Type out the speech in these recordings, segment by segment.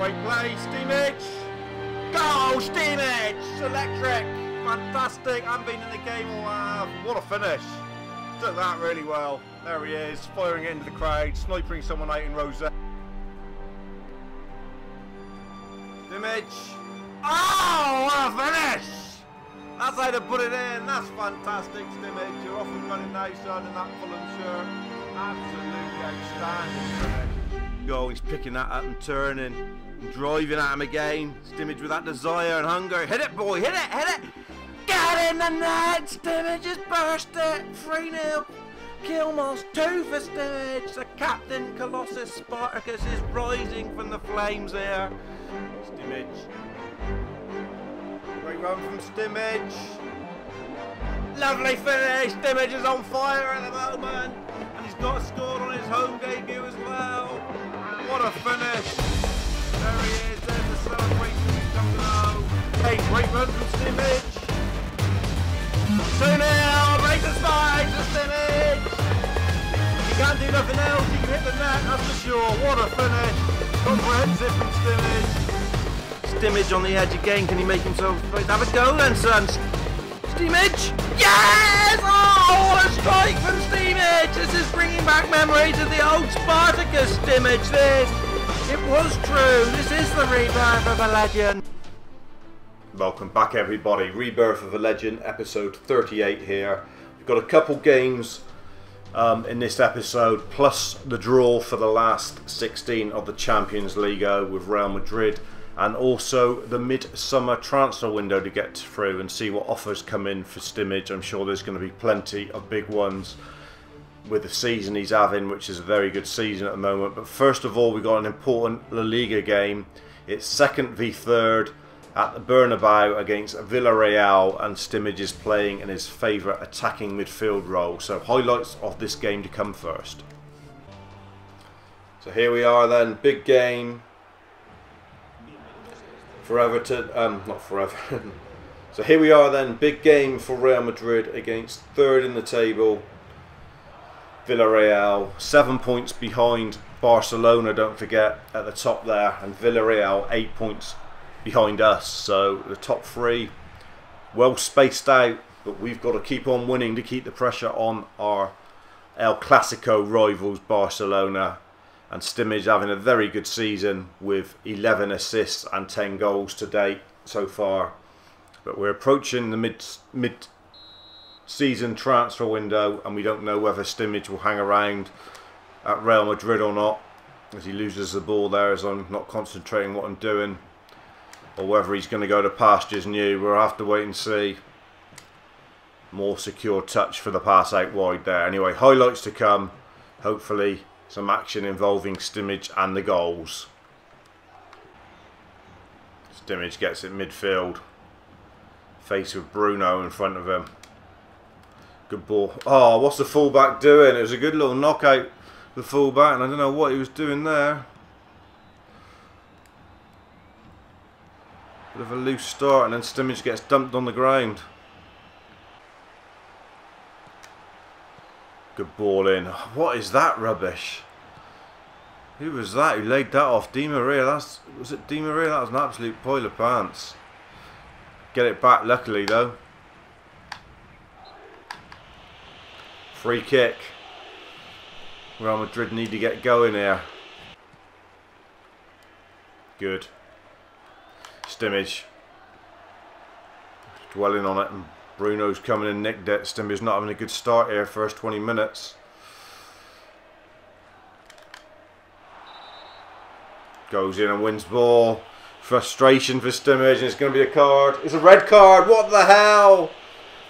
Great play, Simic. Go, Simic! Electric! Fantastic! I haven't been in the game all half. What a finish! Took that really well. There he is, firing it into the crowd, sniping someone out in Rosette. Simic. Oh, what a finish! That's how to put it in. That's fantastic, Simic. You're off and running now, son, in that Fulham shirt. Absolutely outstanding finish. Go, he's picking that up and turning. Driving at him again. Simic with that desire and hunger. Hit it, boy. Hit it. Hit it. Get in the net. Simic just burst it. 3-0. Kilmoss 2 for Simic. The captain Colossus Spartacus is rising from the flames here. Simic. Great run from Simic. Lovely finish. Simic is on fire at the moment. And he's got a score on his home debut as well. What a finish. There he is, there's the celebration he's come to know. Hey, great run from Simic. 2-0, break the spikes for Simic. He can't do nothing else, he can hit the net, that's for sure. What a finish. Comprehensive from Simic. Simic on the edge again, can he make himself have a go then, son? Simic! Yes! Oh, what a strike from Simic! This is bringing back memories of the old Spartacus Simic, this. It was true. This is the Rebirth of a Legend. Welcome back, everybody. Rebirth of a Legend, episode 38 here. We've got a couple games in this episode, plus the draw for the last 16 of the Champions League with Real Madrid, and also the midsummer transfer window to get through and see what offers come in for Simic. I'm sure there's going to be plenty of big ones with the season he's having, which is a very good season at the moment. But first of all, we've got an important La Liga game. It's 2nd v 3rd at the Bernabeu against Villarreal, and Simic is playing in his favourite attacking midfield role. So highlights of this game to come first. So here we are then, big game. Forever to, not forever. So here we are then, big game for Real Madrid against 3rd in the table, Villarreal. 7 points behind Barcelona, don't forget, at the top there, and Villarreal 8 points behind us. So the top 3 well spaced out, but we've got to keep on winning to keep the pressure on our El Clasico rivals Barcelona. And Simic having a very good season with 11 assists and 10 goals to date so far. But we're approaching the mid-season transfer window, and we don't know whether Simic will hang around at Real Madrid or not, as he loses the ball there as I'm not concentrating what I'm doing, or whether he's going to go to pastures new. We'll have to wait and see. More secure touch for the pass out wide there. Anyway, highlights to come. Hopefully some action involving Simic and the goals. Simic gets it midfield, face with Bruno in front of him. Good ball. Oh, what's the fullback doing? It was a good little knockout, the fullback, and I don't know what he was doing there. Bit of a loose start, and then Simic gets dumped on the ground. Good ball in. What is that rubbish? Who was that who laid that off? Di Maria. Was it Di Maria? That was an absolute pile of pants. Get it back, luckily though. Free kick. Real Madrid need to get going here. Good. Simic dwelling on it, and Bruno's coming and nicked it. Stimmer's not having a good start here, first 20 minutes. Goes in and wins ball. Frustration for Stimmer, and it's going to be a card. It's a red card. What the hell?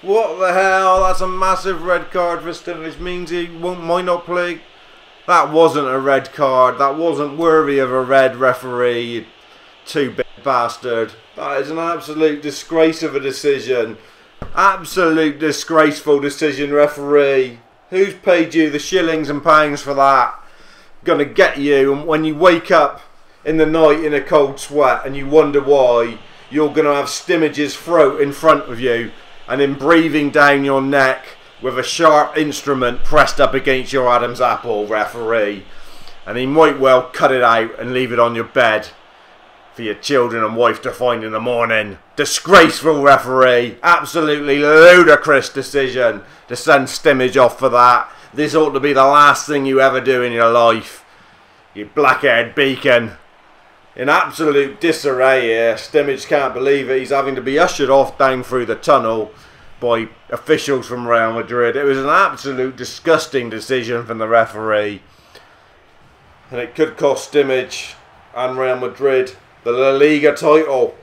What the hell? That's a massive red card for Stimmer. Which means he might not play. That wasn't a red card. That wasn't worthy of a red, referee. You two-bit bastard. That is an absolute disgrace of a decision. Absolute disgraceful decision, referee. Who's paid you the shillings and pounds for that? Gonna get you, and when you wake up in the night in a cold sweat and you wonder why, you're gonna have Stimic's throat in front of you and him breathing down your neck with a sharp instrument pressed up against your Adam's apple, referee. And he might well cut it out and leave it on your bed for your children and wife to find in the morning. Disgraceful referee. Absolutely ludicrous decision to send Stimage off for that. This ought to be the last thing you ever do in your life. You black-haired beacon. In absolute disarray here. Stimage can't believe it. He's having to be ushered off down through the tunnel by officials from Real Madrid. It was an absolute disgusting decision from the referee. And it could cost Stimage and Real Madrid the La Liga title.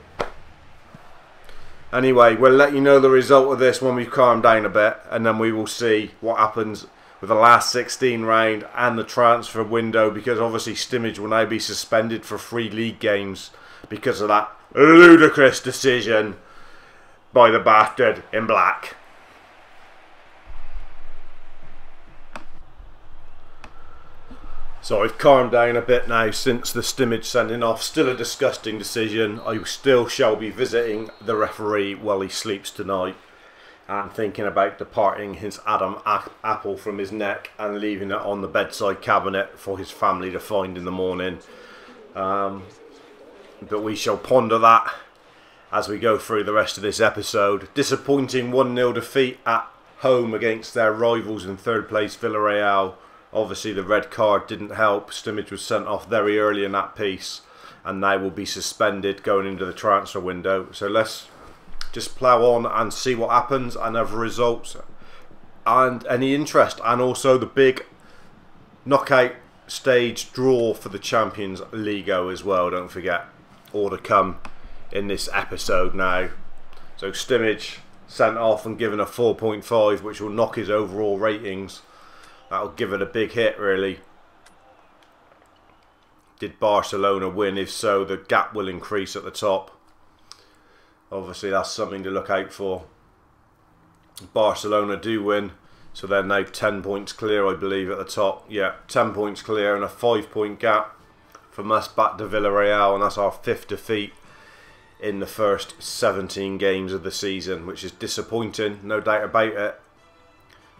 Anyway, we'll let you know the result of this when we've calmed down a bit, and then we will see what happens with the last 16 round and the transfer window, because obviously Stimage will now be suspended for 3 league games because of that ludicrous decision by the bastard in black. So I've calmed down a bit now since the Stimage sending off. Still a disgusting decision. I still shall be visiting the referee while he sleeps tonight and thinking about departing his Adam apple from his neck and leaving it on the bedside cabinet for his family to find in the morning. But we shall ponder that as we go through the rest of this episode. Disappointing 1-0 defeat at home against their rivals in 3rd place Villarreal. Obviously the red card didn't help. Stimage was sent off very early in that piece and now will be suspended going into the transfer window. So let's just plough on and see what happens and have results and any interest, and also the big knockout stage draw for the Champions League as well, don't forget, all to come in this episode now. So Stimage sent off and given a 4.5, which will knock his overall ratings. That'll give it a big hit, really. Did Barcelona win? If so, the gap will increase at the top. Obviously, that's something to look out for. Barcelona do win, so they're now 10 points clear, I believe, at the top. Yeah, 10 points clear and a 5-point gap from us back to Villarreal, and that's our 5th defeat in the first 17 games of the season, which is disappointing, no doubt about it.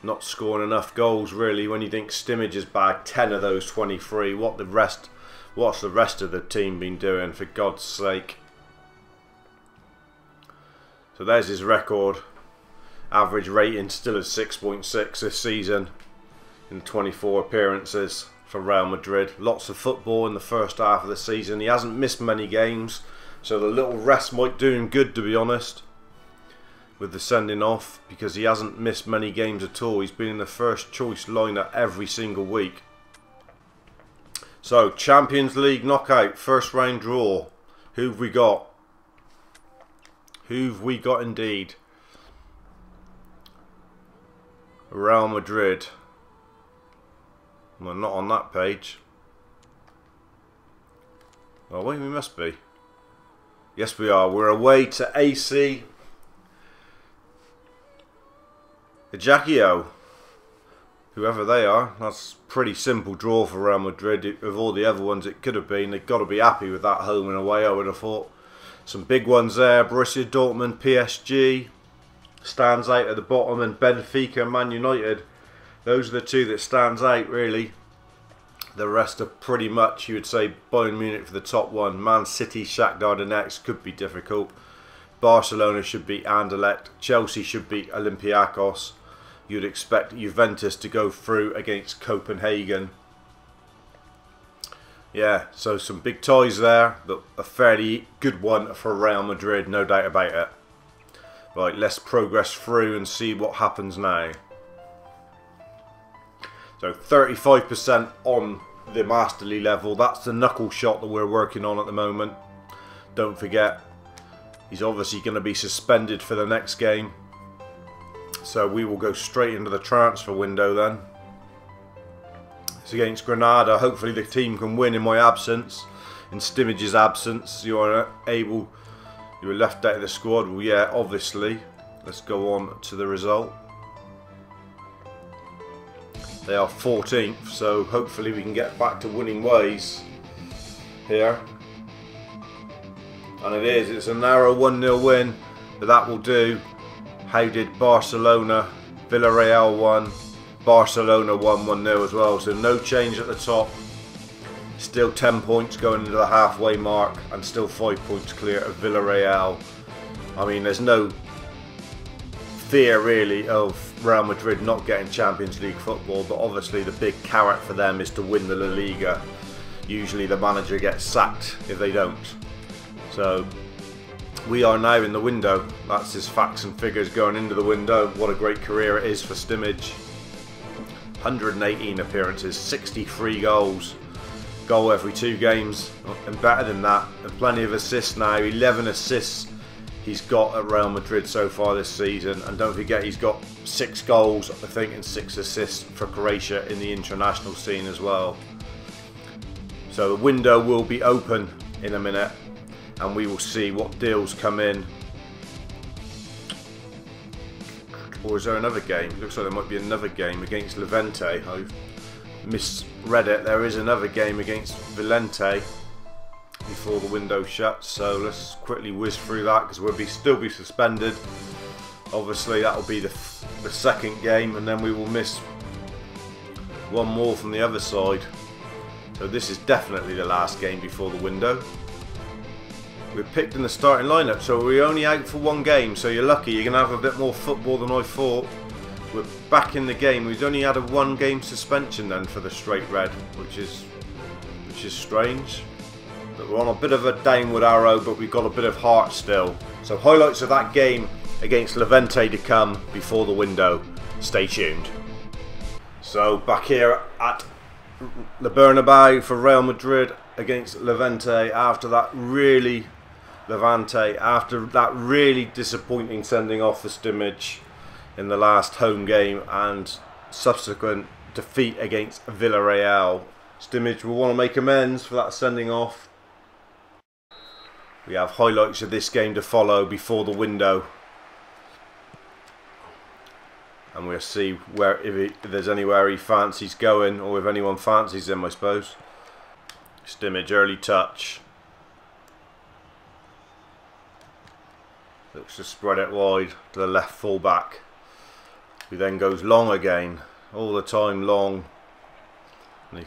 Not scoring enough goals, really, when you think Stimage has bagged 10 of those 23. What's the rest of the team been doing, for God's sake? So there's his record. Average rating still at 6.6 this season in 24 appearances for Real Madrid. Lots of football in the first half of the season. He hasn't missed many games, so the little rest might do him good, to be honest, with the sending off, because he hasn't missed many games at all. He's been in the first choice lineup every single week. So Champions League knockout, 1st round draw. Who've we got? Who've we got indeed? Real Madrid. Well, not on that page. Oh wait, we must be. Yes, we are. We're away to AC Ajaccio, whoever they are. That's a pretty simple draw for Real Madrid. Of all the other ones it could have been, they've got to be happy with that home and away, I would have thought. Some big ones there. Borussia Dortmund, PSG stands out at the bottom, and Benfica and Man United. Those are the two that stands out, really. The rest are pretty much, you would say, Bayern Munich for the top one. Man City, Shakhtar Donetsk could be difficult. Barcelona should beat Anderlecht. Chelsea should beat Olympiacos. You'd expect Juventus to go through against Copenhagen. Yeah, so some big ties there, but a fairly good one for Real Madrid, no doubt about it. Right, let's progress through and see what happens now. So 35% on the Masterly level. That's the knuckle shot that we're working on at the moment. Don't forget, he's obviously going to be suspended for the next game. So we will go straight into the transfer window then. It's against Granada. Hopefully the team can win in my absence. In Stimage's absence, you are left out of the squad. Well, yeah, obviously. Let's go on to the result. They are 14th, so hopefully we can get back to winning ways here. And it is. It's a narrow 1-0 win, but that will do. How did Barcelona? Villarreal won. Barcelona won 1-0 as well, so no change at the top. Still 10 points going into the halfway mark and still 5 points clear of Villarreal. I mean, there's no fear really of Real Madrid not getting Champions League football, but obviously the big carrot for them is to win the La Liga. Usually the manager gets sacked if they don't. So we are now in the window. That's his facts and figures going into the window. What a great career it is for Simic. 118 appearances, 63 goals. Goal every 2 games, and better than that. And plenty of assists now. 11 assists he's got at Real Madrid so far this season. And don't forget, he's got 6 goals, I think, and 6 assists for Croatia in the international scene as well. So the window will be open in a minute, and we will see what deals come in. Or is there another game? Looks like there might be another game against Levante. I've misread it. There is another game against Levante before the window shuts. So let's quickly whiz through that because we'll still be suspended. Obviously that will be the second game, and then we will miss one more from the other side. So this is definitely the last game before the window. We're picked in the starting lineup, so we're only out for 1 game, so you're lucky. You're going to have a bit more football than I thought. We're back in the game. We've only had a 1 game suspension then for the straight red, which is strange. But we're on a bit of a downward arrow, but we've got a bit of heart still. So highlights of that game against Levante to come before the window. Stay tuned. So back here at the Bernabeu for Real Madrid against Levante after that really disappointing sending off for Simic in the last home game and subsequent defeat against Villarreal. Simic will want to make amends for that sending off. We have highlights of this game to follow before the window, and we'll see where if there's anywhere he fancies going, or if anyone fancies him, I suppose. Simic, early touch. Looks to spread it wide to the left full back. He then goes long again, all the time long. And he,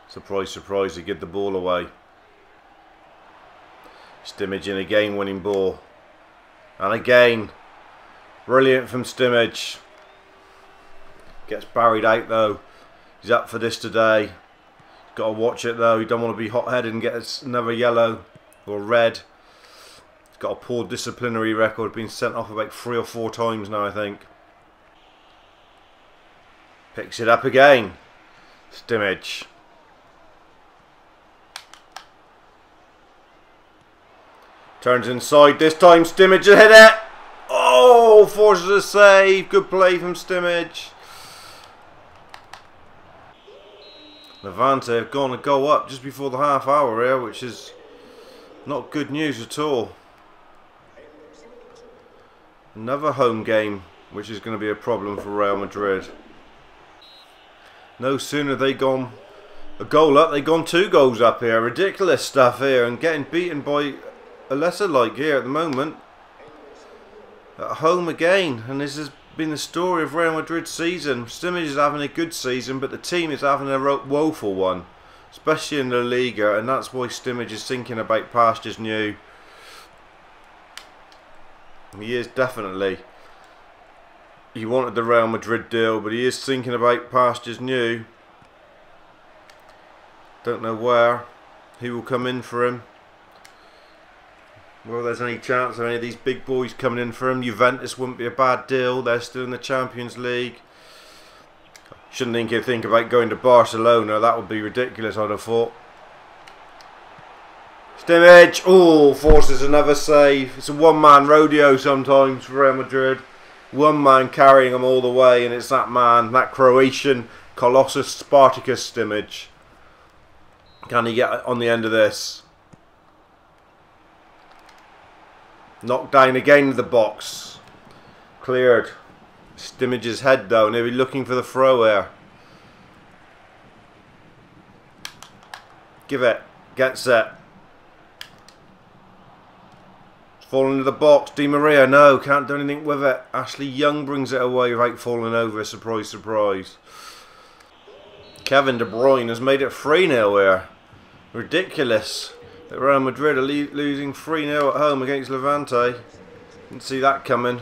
surprise, surprise, he give the ball away. Simic in a game-winning ball, and again, brilliant from Simic. Gets buried out though. He's up for this today. Got to watch it though. You don't want to be hot-headed and get another yellow or red. He's got a poor disciplinary record. Been sent off about 3 or 4 times now, I think. Picks it up again. Simic. Turns inside this time. Simic will hit it. Oh, forces a save. Good play from Simic. Levante have gone to go up just before the half hour here, which is not good news at all. Another home game, which is going to be a problem for Real Madrid. No sooner have they gone a goal up, they've gone 2 goals up here. Ridiculous stuff here, and getting beaten by a lesser like here at the moment. At home again, and this has been the story of Real Madrid's season. Simic is having a good season, but the team is having a woeful one, especially in the Liga, and that's why Simic is thinking about pastures new. He is definitely. He wanted the Real Madrid deal, but he is thinking about pastures new. Don't know where he will come in for him. Well, there's any chance of any of these big boys coming in for him. Juventus wouldn't be a bad deal. They're still in the Champions League. Shouldn't think about going to Barcelona. That would be ridiculous, I'd have thought. Simic, oh, forces another save. It's a one-man rodeo sometimes for Real Madrid. One man carrying them all the way, and it's that man, that Croatian Colossus Spartacus Simic. Can he get on the end of this? Knocked down again to the box. Cleared. Simic's head though, and he'll be looking for the throw here. Give it. Gets it. It's falling into the box. Di Maria, no, can't do anything with it. Ashley Young brings it away without falling over. Surprise, surprise. Kevin De Bruyne has made it 3-0 here. Ridiculous that Real Madrid are losing 3-0 at home against Levante. Didn't see that coming.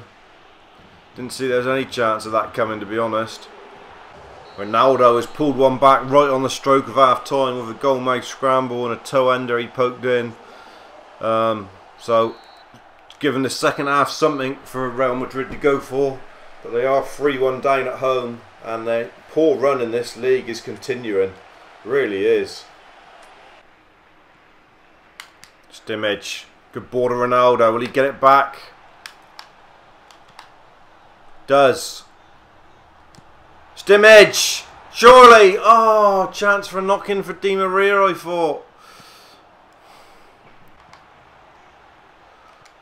Didn't see there was any chance of that coming, to be honest. Ronaldo has pulled one back right on the stroke of half time with a goal-mouth scramble and a toe ender he poked in. So given the second half something for Real Madrid to go for, but they are 3-1 down at home, and their poor run in this league is continuing. Really is. Simic, good ball to Ronaldo. Will he get it back? Does. Simic, surely. Oh, chance for a knock-in for Di Maria, I thought.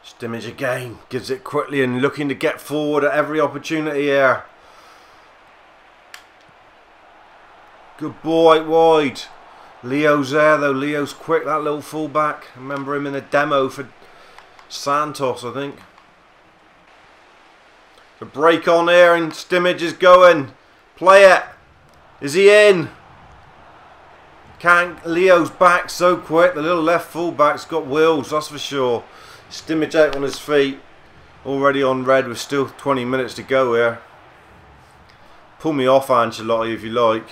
Simic again, gives it quickly and looking to get forward at every opportunity here. Good ball out wide. Leo's there though. Leo's quick, that little fullback. I remember him in a demo for Santos, I think. The break on here and Simic is going. Play it. Is he in? Can't. Leo's back so quick. The little left fullback's got wheels, that's for sure. Simic out on his feet. Already on red with still 20 minutes to go here. Pull me off, Ancelotti, if you like.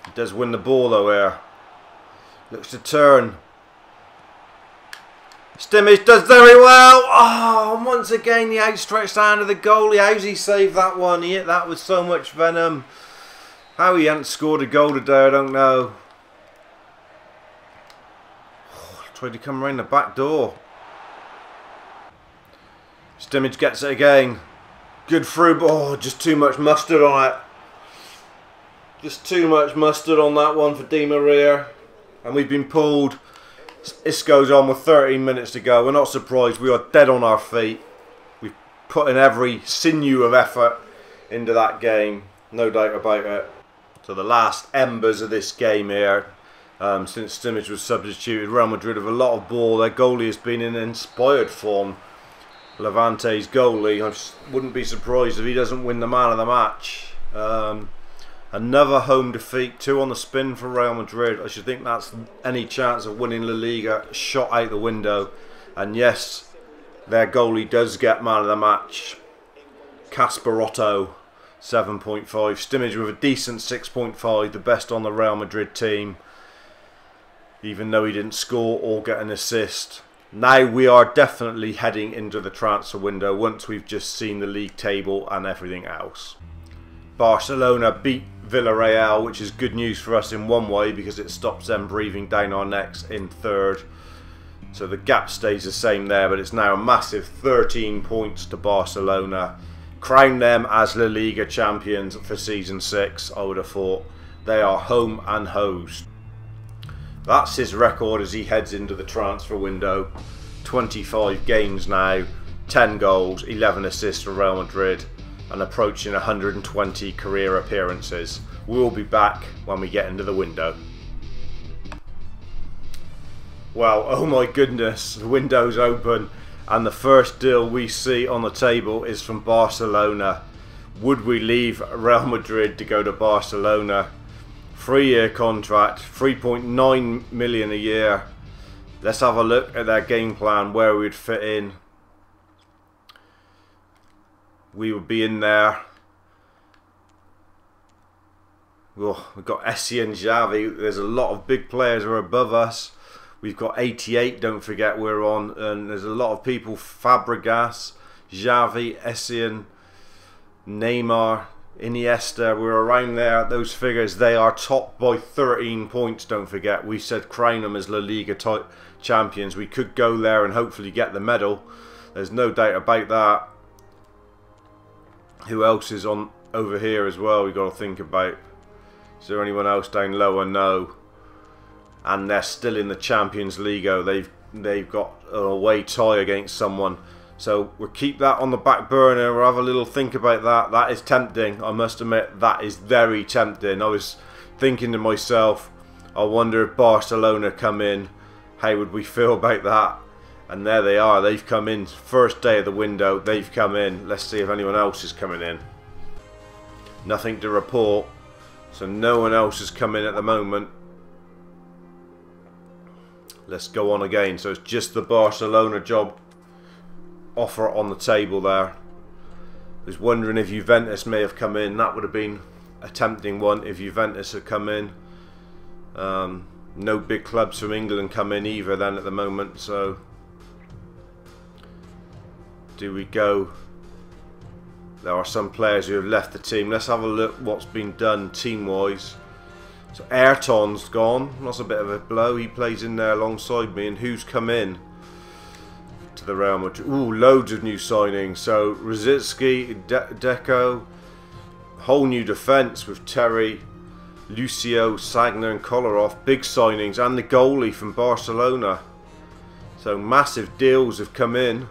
He does win the ball though here. Looks to turn. Simic does very well. Oh, once again the outstretched hand of the goalie. How's he saved that one? He hit that with so much venom. How he hadn't scored a goal today, I don't know. Oh, tried to come around the back door. Simic gets it again. Good through ball. Oh, just too much mustard on it. Just too much mustard on that one for Di Maria. And we've been pulled. Isco's on with 13 minutes to go. We're not surprised. We are dead on our feet. We've put in every sinew of effort into that game. No doubt about it. So the last embers of this game here, since Simic was substituted, Real Madrid have a lot of ball. Their goalie has been in inspired form. Levante's goalie. I wouldn't be surprised if he doesn't win the man of the match. Another home defeat, 2 on the spin for Real Madrid. I should think that's any chance of winning La Liga shot out the window. And yes, their goalie does get man of the match. Casperotto, 7.5. Simic with a decent 6.5, the best on the Real Madrid team. Even though he didn't score or get an assist. Now we are definitely heading into the transfer window once we've just seen the league table and everything else. Barcelona beat Villarreal, which is good news for us in one way because it stops them breathing down our necks in third. So the gap stays the same there, but it's now a massive 13 points to Barcelona. Crown them as La Liga champions for season 6, I would have thought. They are home and hosed. That's his record as he heads into the transfer window. 25 games now, 10 goals, 11 assists for Real Madrid. And approaching 120 career appearances. We'll be back when we get into the window. Well, oh my goodness, the window's open and the first deal we see on the table is from Barcelona. Would we leave Real Madrid to go to Barcelona? 3-year contract, 3.9 million a year. Let's have a look at their game plan, where we'd fit in. We would be in there. Oh, we've got Essi and Xavi. There's a lot of big players who are above us. We've got 88, don't forget we're on. And there's a lot of people. Fabregas, Xavi, Essi, Neymar, Iniesta. We're around there at those figures. They are top by 13 points, don't forget. We said crown them as La Liga champions. We could go there and hopefully get the medal. There's no doubt about that. Who else is on over here as well? We've got to think about. Is there anyone else down lower? No. And they're still in the Champions League. They've got an away tie against someone. So we'll keep that on the back burner. We'll have a little think about that. That is tempting. I must admit, that is very tempting. I was thinking to myself, I wonder if Barcelona come in, how would we feel about that? And there they are, they've come in. First day of the window, they've come in. Let's see if anyone else is coming in. Nothing to report. So no one else has come in at the moment. let's go on again. So it's just the Barcelona job offer on the table there. I was wondering if Juventus may have come in. That would have been a tempting one if Juventus had come in. No big clubs from England come in either then at the moment. So do we go? There are some players who have left the team. Let's have a look what's been done team-wise. So Ayrton's gone. That's a bit of a blow. He plays in there alongside me. And who's come in to the Real Madrid? Ooh, loads of new signings. So Rosicki, Deco, whole new defence with Terry, Lucio, Sagna and Kolarov. Big signings. And the goalie from Barcelona. So massive deals have come in.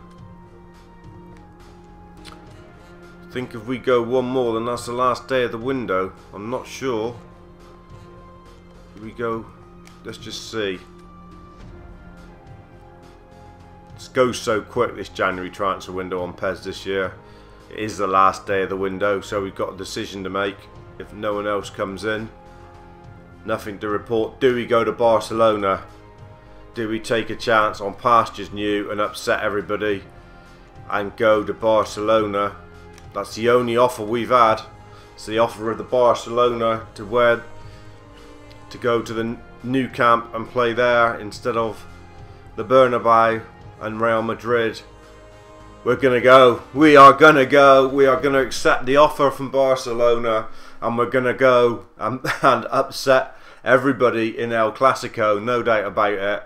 I think if we go one more, then that's the last day of the window. I'm not sure. Here we go. Let's just see. It goes so quick, this January transfer window on PES this year. It is the last day of the window, so we've got a decision to make if no one else comes in. Nothing to report. Do we go to Barcelona? Do we take a chance on pastures new and upset everybody and go to Barcelona? That's the only offer we've had. It's the offer of the Barcelona to go to the new camp and play there instead of the Bernabeu and Real Madrid. We're gonna go. We are gonna go. We are gonna accept the offer from Barcelona, and we're gonna go and upset everybody in El Clasico. No doubt about it.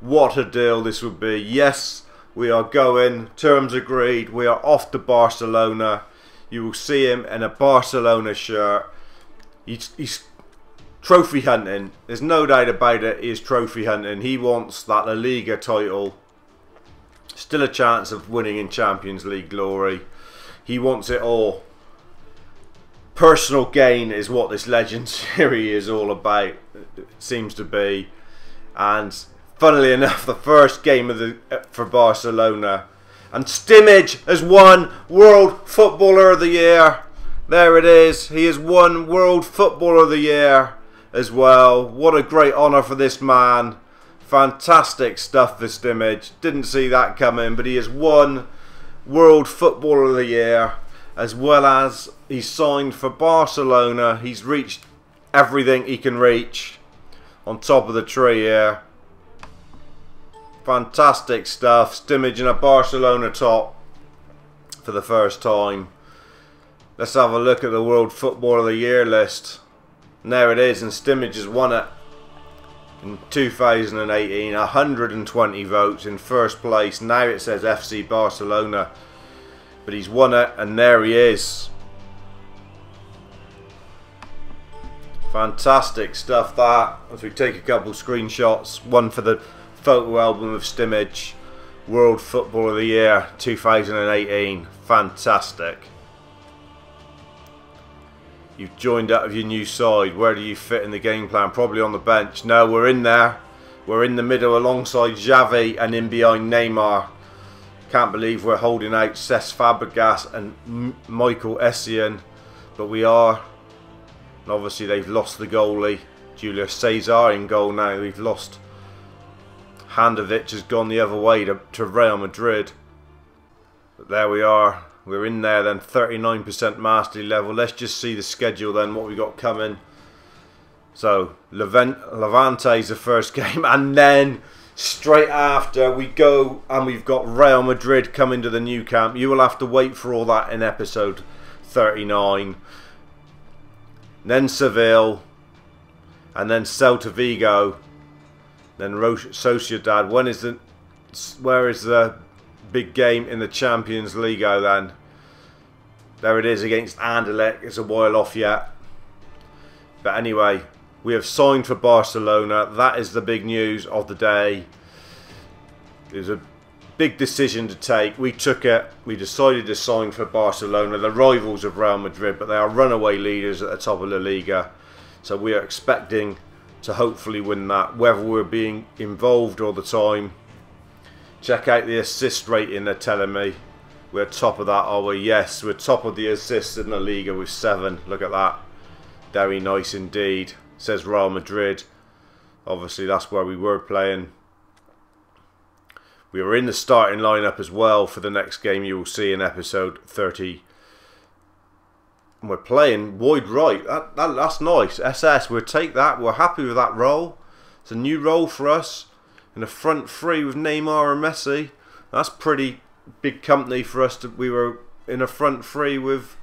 What a deal this would be. Yes. We are going, terms agreed, we are off to Barcelona. You will see him in a Barcelona shirt. He's trophy hunting. There's no doubt about it, he is trophy hunting. He wants that La Liga title. Still a chance of winning in Champions League glory. He wants it all. Personal gain is what this Legend series is all about. It seems to be. And funnily enough, the first game of for Barcelona, and Simic has won World Footballer of the Year. There it is. He has won World Footballer of the Year as well. What a great honour for this man. Fantastic stuff for Simic. Didn't see that coming, but he has won World Footballer of the Year, as well as he's signed for Barcelona. He's reached everything he can reach on top of the tree here. Fantastic stuff. Simic in a Barcelona top for the first time. Let's have a look at the World Footballer of the Year list. And there it is, and Simic has won it in 2018. 120 votes in first place. Now it says FC Barcelona, but he's won it, and there he is. Fantastic stuff that. As we take a couple screenshots, one for the photo album of Simic, World Footballer of the Year 2018. Fantastic. You've joined up with your new side. Where do you fit in the game plan? Probably on the bench. No, we're in there. We're in the middle alongside Xavi and in behind Neymar. Can't believe we're holding out Cesc Fabregas and Michael Essien, but we are. And obviously they've lost the goalie, Julius Caesar in goal now. We've lost. Handovic has gone the other way to Real Madrid. But there we are. We're in there then, 39% mastery level. Let's just see the schedule then, what we got coming. So, Levante is the first game, and then straight after we go and we've got Real Madrid coming to the new camp. You will have to wait for all that in episode 39. Then Seville, and then Celta Vigo. Then Sociedad. Where is the big game in the Champions League then? There it is against Anderlecht. It's a while off yet. But anyway, we have signed for Barcelona. That is the big news of the day. It was a big decision to take. We took it. We decided to sign for Barcelona, the rivals of Real Madrid, but they are runaway leaders at the top of La Liga. So we are expecting to hopefully win that, whether we're being involved all the time. Check out the assist rating, they're telling me. We're top of that, are we? Yes, we're top of the assists in La Liga with 7. Look at that. Very nice indeed. Says Real Madrid. Obviously that's where we were playing. We were in the starting lineup as well for the next game you will see in episode 30. And we're playing wide right. That's nice. SS, we'll take that. We're happy with that role. It's a new role for us. In a front three with Neymar and Messi. That's pretty big company for us. We were in a front three with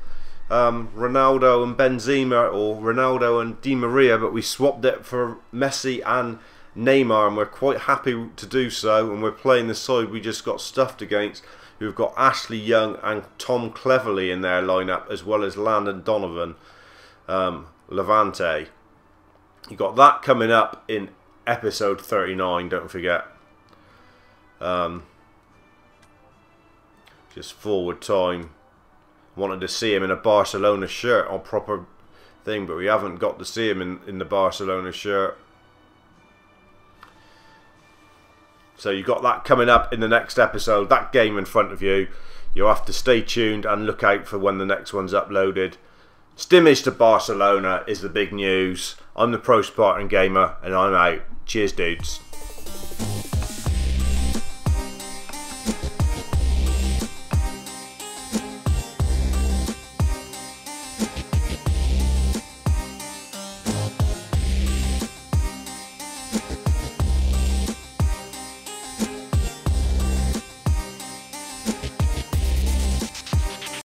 Ronaldo and Benzema, or Ronaldo and Di Maria, but we swapped it for Messi and Neymar, and we're quite happy to do so. And we're playing the side we just got stuffed against. We've got Ashley Young and Tom Cleverley in their lineup, as well as Landon Donovan, Levante. You got that coming up in episode 39. Don't forget. Just forward time. Wanted to see him in a Barcelona shirt on proper thing, but we haven't got to see him in the Barcelona shirt. So you got that coming up in the next episode. That game in front of you. You'll have to stay tuned and look out for when the next one's uploaded. Stimage to Barcelona is the big news. I'm the Pro Spartan Gamer, and I'm out. Cheers, dudes.